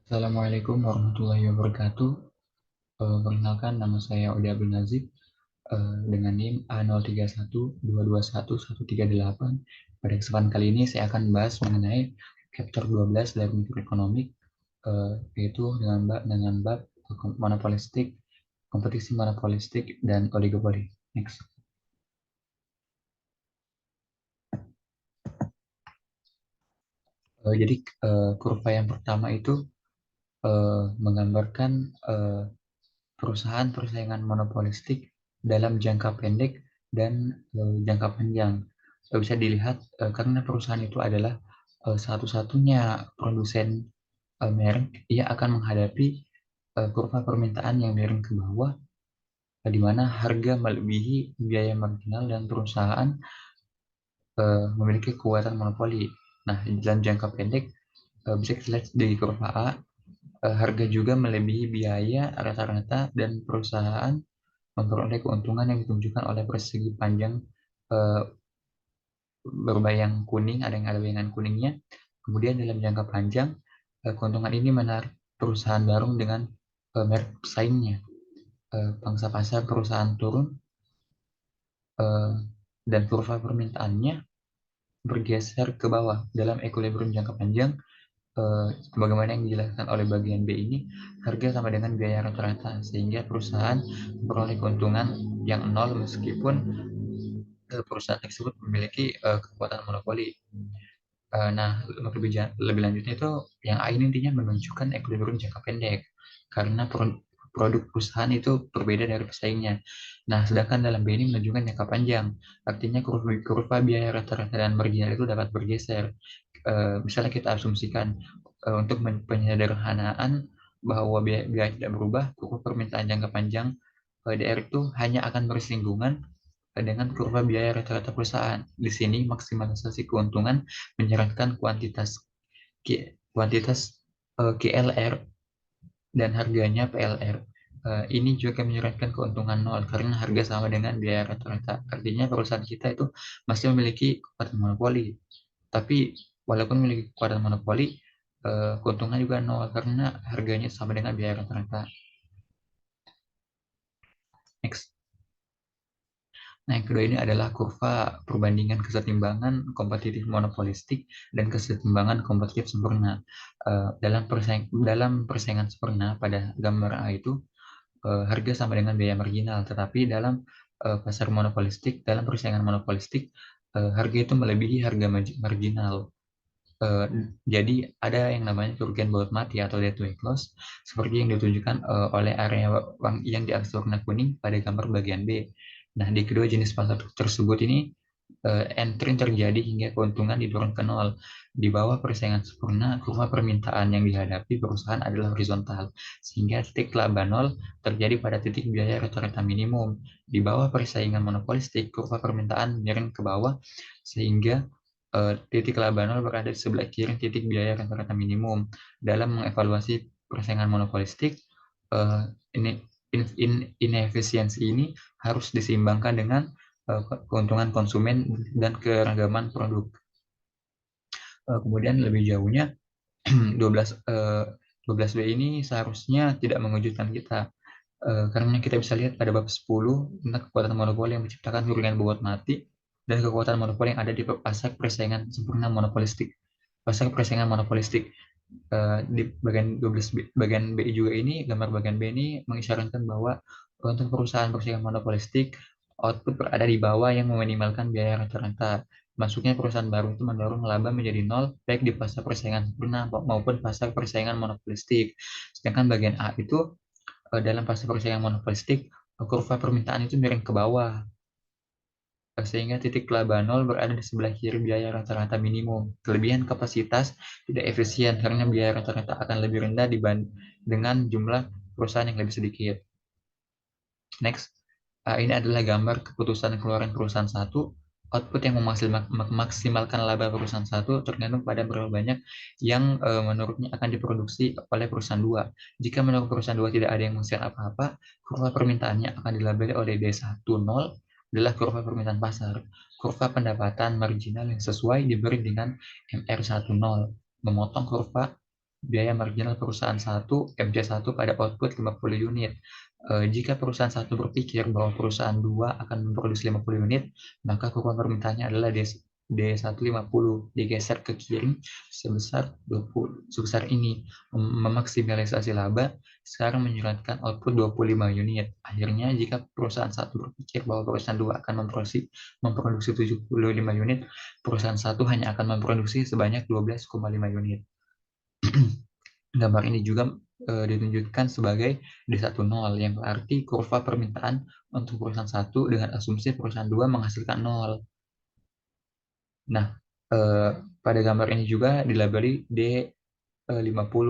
Assalamualaikum warahmatullahi wabarakatuh. Perkenalkan, nama saya Ode Abdul Nazib dengan NIM A0312211138. Pada kesempatan kali ini saya akan membahas mengenai chapter 12 dari mikroekonomik, yaitu dengan bab monopolistik, kompetisi monopolistik, dan oligopoli. Next. Jadi kurva yang pertama itu menggambarkan perusahaan persaingan monopolistik dalam jangka pendek dan jangka panjang. Bisa dilihat karena perusahaan itu adalah satu-satunya produsen merek, ia akan menghadapi kurva permintaan yang miring ke bawah, di mana harga melebihi biaya marginal dan perusahaan memiliki kekuatan monopoli. Nah, dalam jangka pendek bisa kita lihat di kurva A, harga juga melebihi biaya rata-rata dan perusahaan memperoleh keuntungan yang ditunjukkan oleh persegi panjang eh, berbayang kuning, ada yang ada bayangan kuningnya. Kemudian dalam jangka panjang, keuntungan ini menarik perusahaan baru dengan merek pesaingnya. Pangsa pasar perusahaan turun eh, dan kurva permintaannya bergeser ke bawah. Dalam equilibrium jangka panjang, sebagaimana yang dijelaskan oleh bagian B ini, harga sama dengan biaya rata-rata, sehingga perusahaan memperoleh keuntungan yang nol meskipun perusahaan tersebut memiliki kekuatan monopoli. Nah, lebih lanjutnya itu yang A ini intinya menunjukkan equilibrium jangka pendek karena produk perusahaan itu berbeda dari pesaingnya. Nah, sedangkan dalam B ini menunjukkan jangka panjang, artinya kurva biaya rata-rata dan marginal itu dapat bergeser. Misalnya kita asumsikan untuk penyederhanaan bahwa biaya tidak berubah, kurva permintaan jangka panjang DR itu hanya akan bersinggungan dengan kurva biaya rata-rata perusahaan. Di sini maksimalisasi keuntungan menyarankan kuantitas KLR dan harganya PLR. Ini juga menyarankan keuntungan nol karena harga sama dengan biaya rata-rata. Artinya perusahaan kita itu masih memiliki kekuatan monopoli. Tapi walaupun memiliki kekuatan monopoli, keuntungan juga nol karena harganya sama dengan biaya rata-rata. Next. Nah, yang kedua ini adalah kurva perbandingan kesetimbangan kompetitif monopolistik dan kesetimbangan kompetitif sempurna. Dalam persaingan sempurna pada gambar A itu harga sama dengan biaya marginal, tetapi dalam pasar monopolistik, dalam persaingan monopolistik, harga itu melebihi harga marginal. Eh, jadi ada yang namanya kerugian baut mati atau dead weight loss, seperti yang ditunjukkan oleh area yang di atas warna kuning pada gambar bagian B. Nah, di kedua jenis pasar tersebut ini entry terjadi hingga keuntungan didorong ke nol. Di bawah persaingan sempurna, kurva permintaan yang dihadapi perusahaan adalah horizontal, sehingga titik laba nol terjadi pada titik biaya rata-rata minimum. Di bawah persaingan monopolistik, kurva permintaan miring ke bawah, sehingga titik laba nol berada di sebelah kiri titik biaya rata-rata minimum. Dalam mengevaluasi persaingan monopolistik, eh, ini inefisiensi ini harus diseimbangkan dengan keuntungan konsumen dan keragaman produk. Kemudian lebih jauhnya 12 12B ini seharusnya tidak mengejutkan kita. Karena kita bisa lihat pada bab 10 tentang kekuatan monopoli yang menciptakan kerugian bobot mati dan kekuatan monopoli yang ada di pasar persaingan sempurna monopolistik. Pasar persaingan monopolistik di bagian 12 bagian B juga ini, gambar bagian B ini mengisyaratkan bahwa untuk perusahaan persaingan monopolistik, output berada di bawah yang meminimalkan biaya rata-rata. Masuknya perusahaan baru itu mendorong laba menjadi nol baik di pasar persaingan sempurna maupun pasar persaingan monopolistik. Sedangkan bagian A itu dalam fase persaingan monopolistik, kurva permintaan itu miring ke bawah, sehingga titik laba nol berada di sebelah kiri biaya rata-rata minimum. Kelebihan kapasitas tidak efisien karena biaya rata-rata akan lebih rendah dibanding dengan jumlah perusahaan yang lebih sedikit. Next, ini adalah gambar keputusan keluaran perusahaan satu. Output yang memaksimalkan laba perusahaan satu tergantung pada berapa banyak yang menurutnya akan diproduksi oleh perusahaan dua. Jika menurut perusahaan dua tidak ada yang menghasilkan apa-apa, kurva permintaannya akan dilabeli oleh D10 adalah kurva permintaan pasar. Kurva pendapatan marginal yang sesuai diberi dengan MR10, memotong kurva biaya marginal perusahaan 1, MC1 pada output 50 unit. Jika perusahaan 1 berpikir bahwa perusahaan 2 akan memproduksi 50 unit, maka kurva permintaannya adalah D1 50 digeser ke kiri sebesar 20, sebesar ini memaksimalisasi laba, sekarang menyuratkan output 25 unit. Akhirnya jika perusahaan 1 berpikir bahwa perusahaan 2 akan memproduksi 75 unit, perusahaan 1 hanya akan memproduksi sebanyak 12,5 unit. Gambar ini juga ditunjukkan sebagai D10 yang berarti kurva permintaan untuk perusahaan 1 dengan asumsi perusahaan 2 menghasilkan 0. Nah, pada gambar ini juga dilabeli D50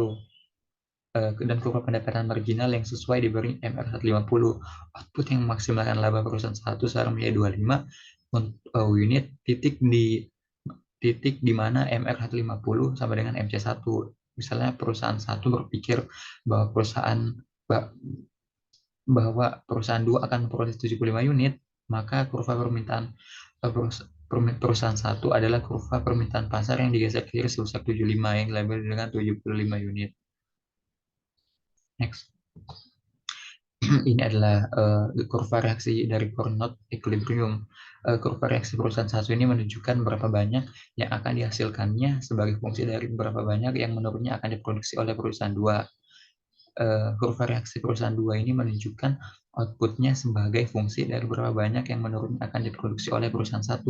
dan kurva pendapatan marginal yang sesuai diberi MR150. Output yang memaksimalkan laba perusahaan 1 sekarang menjadi 25 unit titik di mana MR150 sama dengan MC1. Misalnya perusahaan 1 berpikir bahwa perusahaan 2 akan memproduksi 75 unit, maka kurva permintaan perusahaan 1 adalah kurva permintaan pasar yang digeser ke kiri sebesar 75 yang dilabel dengan 75 unit. Next. Ini adalah kurva reaksi dari Carnot equilibrium. Kurva reaksi perusahaan 1 ini menunjukkan berapa banyak yang akan dihasilkannya sebagai fungsi dari berapa banyak yang menurutnya akan diproduksi oleh perusahaan 2. Kurva reaksi perusahaan 2 ini menunjukkan outputnya sebagai fungsi dari berapa banyak yang menurutnya akan diproduksi oleh perusahaan 1.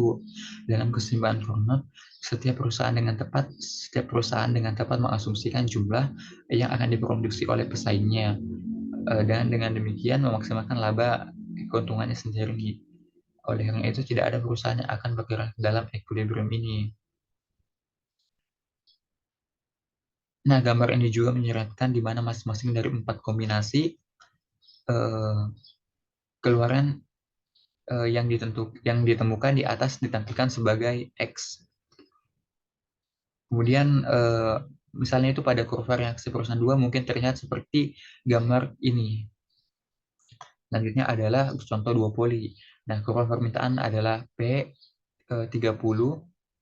Dalam keseimbangan Carnot, setiap perusahaan dengan tepat mengasumsikan jumlah yang akan diproduksi oleh pesaingnya. Dan dengan demikian memaksimalkan laba keuntungannya sendiri. Oleh karena itu tidak ada perusahaan yang akan bergerak dalam equilibrium ini. Nah, gambar ini juga menyeratkan di mana masing-masing dari 4 kombinasi keluaran yang ditemukan di atas ditampilkan sebagai X. Kemudian misalnya itu pada kurva reaksi perusahaan 2 mungkin terlihat seperti gambar ini. Selanjutnya adalah contoh duopoli. Nah, kurva permintaan adalah P 30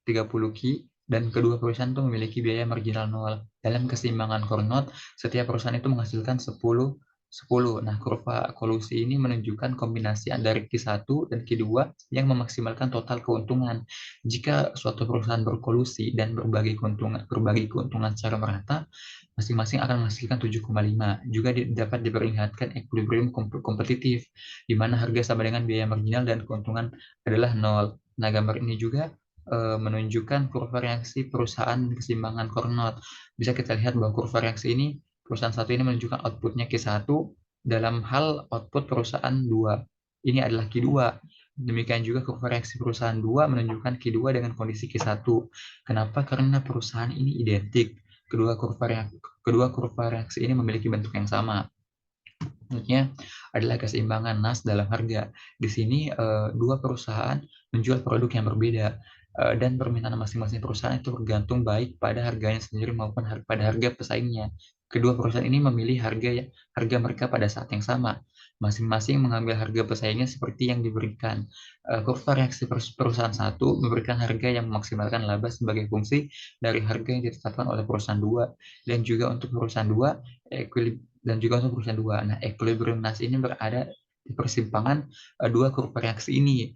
Q, dan kedua perusahaan itu memiliki biaya marginal 0. Dalam keseimbangan Carnot, setiap perusahaan itu menghasilkan 10. Nah, kurva kolusi ini menunjukkan kombinasi dari Q1 dan Q2 yang memaksimalkan total keuntungan. Jika suatu perusahaan berkolusi dan berbagi keuntungan secara merata, masing-masing akan menghasilkan 7,5. Juga dapat diperlihatkan equilibrium kompetitif, di mana harga sama dengan biaya marginal dan keuntungan adalah 0. Nah, gambar ini juga menunjukkan kurva reaksi perusahaan keseimbangan Carnot. Bisa kita lihat bahwa kurva reaksi ini, perusahaan 1 ini menunjukkan outputnya Q1 dalam hal output perusahaan 2. Ini adalah Q2. Demikian juga kurva reaksi perusahaan 2 menunjukkan Q2 dengan kondisi Q1. Kenapa? Karena perusahaan ini identik. Kedua kurva reaksi ini memiliki bentuk yang sama. Maksudnya adalah keseimbangan nas dalam harga. Di sini dua perusahaan menjual produk yang berbeda dan permintaan masing-masing perusahaan itu bergantung baik pada harganya sendiri maupun pada harga pesaingnya. Kedua perusahaan ini memilih harga mereka pada saat yang sama. Masing-masing mengambil harga pesaingnya seperti yang diberikan. Kurva reaksi perusahaan 1 memberikan harga yang memaksimalkan laba sebagai fungsi dari harga yang ditetapkan oleh perusahaan 2, dan juga untuk perusahaan 2 perusahaan 2. Nah, equilibrium nas ini berada di persimpangan dua kurva reaksi ini.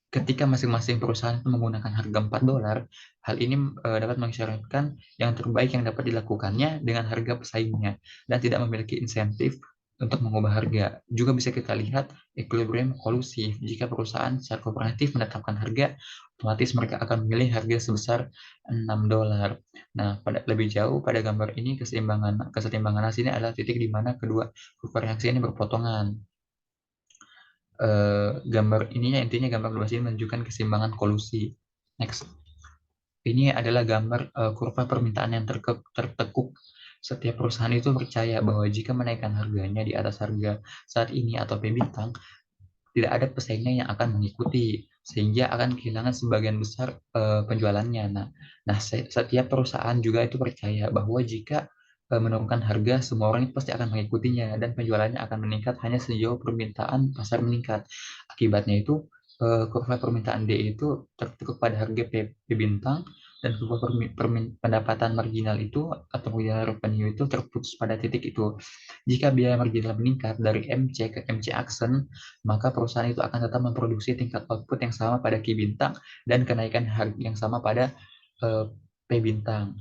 Ketika masing-masing perusahaan itu menggunakan harga $4, hal ini dapat mengisyaratkan yang terbaik yang dapat dilakukannya dengan harga pesaingnya dan tidak memiliki insentif untuk mengubah harga. Juga bisa kita lihat equilibrium kolusif. Jika perusahaan secara kooperatif menetapkan harga, otomatis mereka akan memilih harga sebesar $6. Nah, lebih jauh pada gambar ini kesetimbangan nas ini adalah titik di mana kedua kurva reaksi ini berpotongan. Gambar ininya intinya gambar luas ini menunjukkan keseimbangan kolusi. Next. Ini adalah gambar kurva permintaan yang tertekuk. Setiap perusahaan itu percaya bahwa jika menaikkan harganya di atas harga saat ini atau P bintang, tidak ada pesaingnya yang akan mengikuti, sehingga akan kehilangan sebagian besar penjualannya. Nah, setiap perusahaan juga itu percaya bahwa jika menurunkan harga, semua orang itu pasti akan mengikutinya dan penjualannya akan meningkat hanya sejauh permintaan pasar meningkat. Akibatnya itu kurva permintaan D itu tertekuk pada harga P bintang, dan kurva pendapatan marginal itu atau marginal revenue itu terputus pada titik itu. Jika biaya marginal meningkat dari MC ke MC aksen, maka perusahaan itu akan tetap memproduksi tingkat output yang sama pada Q bintang dan kenaikan harga yang sama pada P bintang.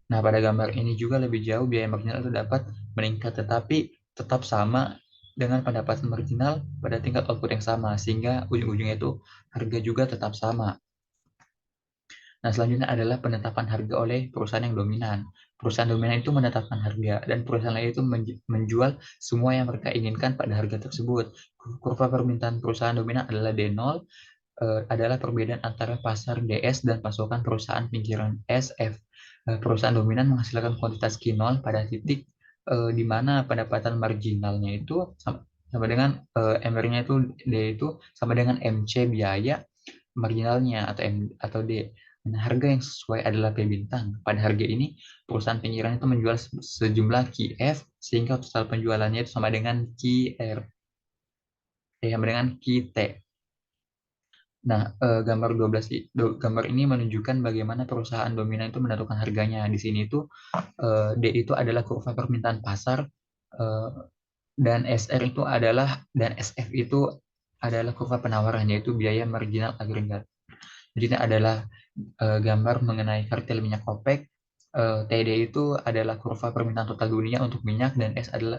Nah, pada gambar ini juga lebih jauh biaya marginal itu dapat meningkat, tetapi tetap sama dengan pendapatan marginal pada tingkat output yang sama, sehingga ujung-ujungnya itu harga juga tetap sama. Nah, selanjutnya adalah penetapan harga oleh perusahaan yang dominan. Perusahaan dominan itu menetapkan harga, dan perusahaan lain itu menjual semua yang mereka inginkan pada harga tersebut. Kurva permintaan perusahaan dominan adalah D0, adalah perbedaan antara pasar DS dan pasokan perusahaan pinggiran SF. Perusahaan dominan menghasilkan kuantitas Q0 pada titik di mana pendapatan marginalnya itu sama dengan MR-nya itu D itu sama dengan MC biaya marginalnya atau D. Nah, harga yang sesuai adalah P bintang. Pada harga ini, perusahaan pinggiran itu menjual sejumlah QF sehingga total penjualannya itu sama dengan QR, sama dengan QT. Nah, gambar ini menunjukkan bagaimana perusahaan dominan itu menentukan harganya. Di sini itu D itu adalah kurva permintaan pasar, eh, dan SR itu adalah dan SF itu adalah kurva penawaran, yaitu biaya marginal agregat. Jadi ini adalah gambar mengenai kartel minyak OPEC. TD itu adalah kurva permintaan total dunia untuk minyak, dan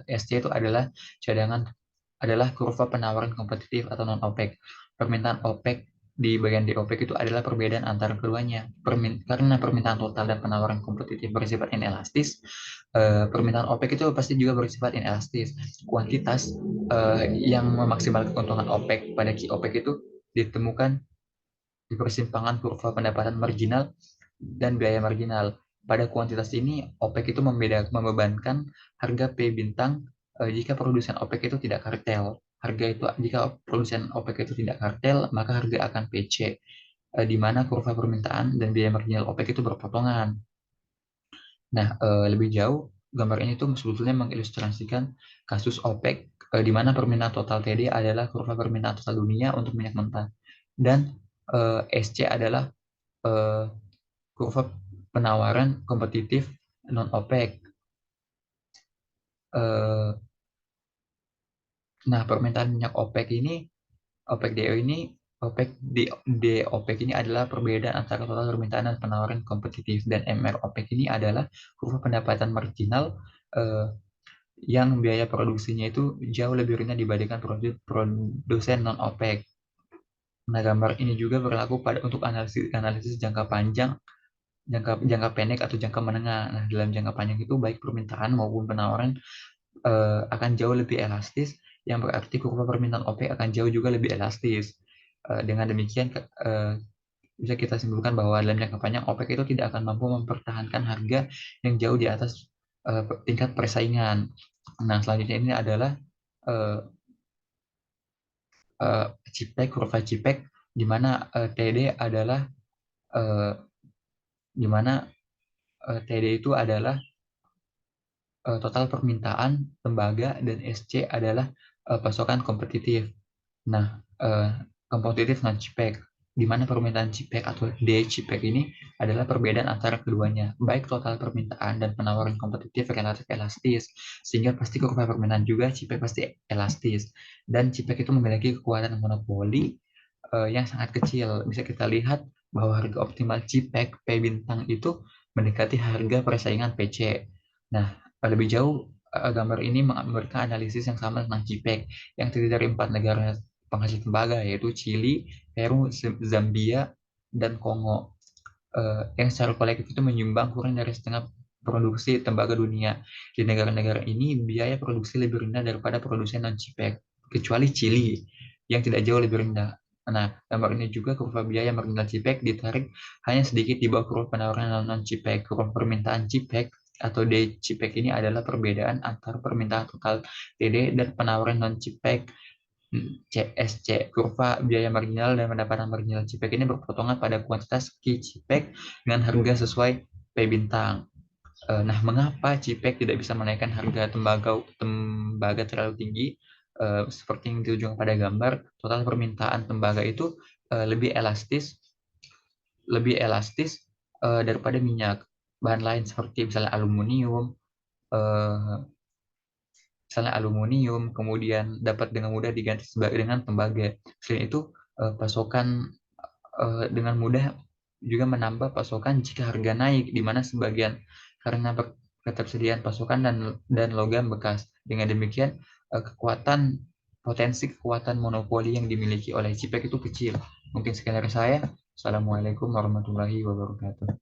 SC itu adalah cadangan, adalah kurva penawaran kompetitif atau non OPEC. Permintaan OPEC di bagian di OPEC itu adalah perbedaan antara keduanya. Karena permintaan total dan penawaran kompetitif bersifat inelastis, permintaan OPEC itu pasti juga bersifat inelastis. Kuantitas yang memaksimalkan keuntungan OPEC pada Q OPEC itu ditemukan di persimpangan kurva pendapatan marginal dan biaya marginal. Pada kuantitas ini, OPEC itu membebankan harga P bintang jika produsen OPEC itu tidak kartel. Jika produsen OPEC itu tidak kartel, maka harga akan PC, di mana kurva permintaan dan biaya marginal OPEC itu berpotongan. Nah, lebih jauh, gambar ini tuh sebetulnya mengilustrasikan kasus OPEC, di mana permintaan total TD adalah kurva permintaan total dunia untuk minyak mentah, dan SC adalah eh, kurva penawaran kompetitif non OPEC. Nah, permintaan minyak OPEC ini, OPEC DO ini, OPEC di OPEC ini adalah perbedaan antara total permintaan dan penawaran kompetitif, dan MR OPEC ini adalah kurva pendapatan marginal eh, yang biaya produksinya itu jauh lebih rendah dibandingkan produsen non OPEC. Nah, gambar ini juga berlaku untuk analisis jangka panjang, jangka pendek atau jangka menengah. Nah, dalam jangka panjang itu baik permintaan maupun penawaran akan jauh lebih elastis, yang berarti kurva permintaan OPEC akan jauh juga lebih elastis. Dengan demikian bisa kita simpulkan bahwa dalam jangka panjang OPEC itu tidak akan mampu mempertahankan harga yang jauh di atas tingkat persaingan. Nah, selanjutnya ini adalah uh, kurva CPEC, di mana TD adalah uh, di mana TD itu adalah total permintaan tembaga, dan SC adalah pasokan kompetitif. Nah, kompetitif non CPEC, di mana permintaan CPEC atau D CPEC ini adalah perbedaan antara keduanya, baik total permintaan dan penawaran kompetitif relatif elastis, sehingga pasti kurva permintaan juga CPEC pasti elastis, dan CPEC itu memiliki kekuatan monopoli yang sangat kecil. Bisa kita lihat bahwa harga optimal CPEC P bintang itu mendekati harga persaingan PC. Nah, lebih jauh, gambar ini memberikan analisis yang sama tentang CPEC yang terdiri dari 4 negara penghasil tembaga, yaitu Chili, Peru, Zambia, dan Kongo, yang secara kolektif itu menyumbang kurang dari setengah produksi tembaga dunia. Di negara-negara ini, biaya produksi lebih rendah daripada produsen non-CPEC, kecuali Chili, yang tidak jauh lebih rendah. Nah, gambar ini juga kurva biaya marginal CPEC ditarik hanya sedikit di bawah kurva penawaran non-CPEC. Kurva permintaan CPEC atau D CPEC ini adalah perbedaan antara permintaan total TD dan penawaran non-CPEC CSC. Kurva biaya marginal dan pendapatan marginal CPEC ini berpotongan pada kuantitas Q CPEC dengan harga sesuai P bintang. Nah, mengapa CPEC tidak bisa menaikkan harga tembaga terlalu tinggi? Seperti yang ditunjukkan pada gambar, total permintaan tembaga itu lebih elastis daripada minyak. Bahan lain seperti eh, misalnya aluminium, kemudian dapat dengan mudah diganti dengan tembaga. Selain itu, pasokan dengan mudah juga menambah pasokan jika harga naik, di mana sebagian karena ketersediaan pasokan dan logam bekas. Dengan demikian, potensi kekuatan monopoli yang dimiliki oleh CPEC itu kecil. Mungkin sekian dari saya. Assalamualaikum warahmatullahi wabarakatuh.